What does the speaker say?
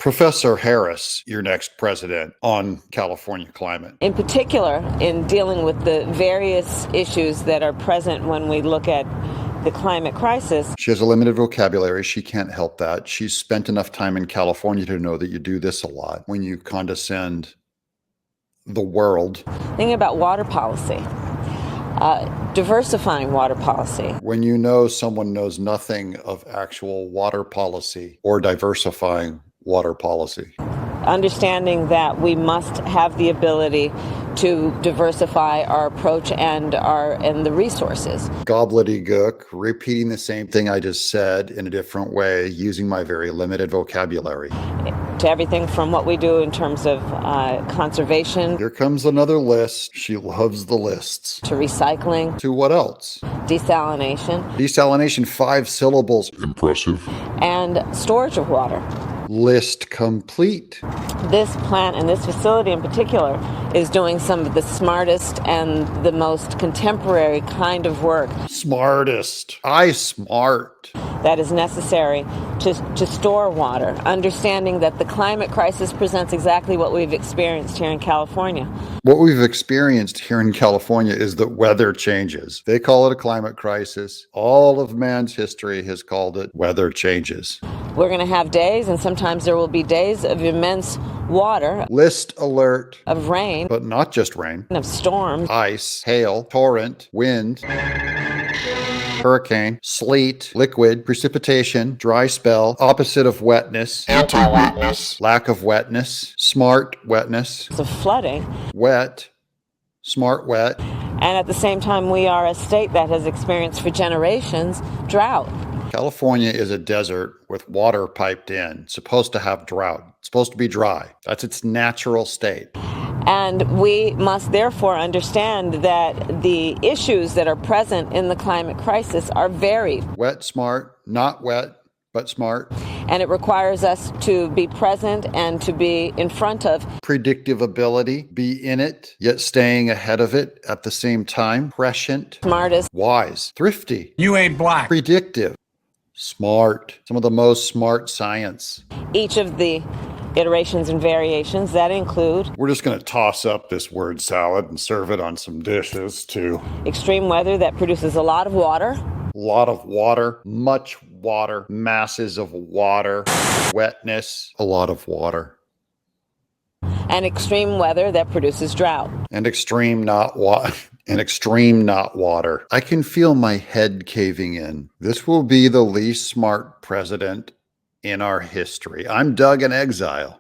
Professor Harris, your next president on California climate. In particular, in dealing with the various issues that are present when we look at the climate crisis. She has a limited vocabulary. She can't help that. She's spent enough time in California to know that you do this a lot when you condescend the world. Thinking about water policy, diversifying water policy. When you know someone knows nothing of actual water policy or diversifying water policy. Understanding that we must have the ability to diversify our approach and the resources. Gobbledygook, repeating the same thing I just said in a different way, using my very limited vocabulary. To everything from what we do in terms of conservation. Here comes another list. She loves the lists. To recycling. To what else? Desalination. Desalination, 5 syllables. Impressive. And storage of water. List complete. This plant and this facility in particular is doing some of the smartest and the most contemporary kind of work. Smartest. Smart. That is necessary to store water, understanding that the climate crisis presents exactly what we've experienced here in California. What we've experienced here in California is that weather changes. They call it a climate crisis. All of man's history has called it weather changes. We're going to have days, and sometimes there will be days of immense water. List alert. Of rain. But not just rain. Of storms. Ice, hail, torrent, wind, hurricane, sleet, liquid, precipitation, dry spell, opposite of wetness, Anti-wetness. lack of wetness, smart wetness. Of flooding. Wet, smart wet. And at the same time, we are a state that has experienced for generations drought. California is a desert with water piped in. It's supposed to have drought. It's supposed to be dry. That's its natural state. And we must therefore understand that the issues that are present in the climate crisis are varied. Wet, smart, not wet, but smart. And it requires us to be present and to be in front of. Predictive ability, be in it, yet staying ahead of it at the same time. Prescient. Smartest. Wise. Thrifty. You ain't black. Predictive. Smart. Some of the most smart science. Each of the iterations and variations that include. We're just going to toss up this word salad and serve it on some dishes too. Extreme weather that produces a lot of water. A lot of water, much water, masses of water, wetness, a lot of water. And extreme weather that produces drought. And extreme not water. I can feel my head caving in. This will be the least smart president in our history. I'm Doug in Exile.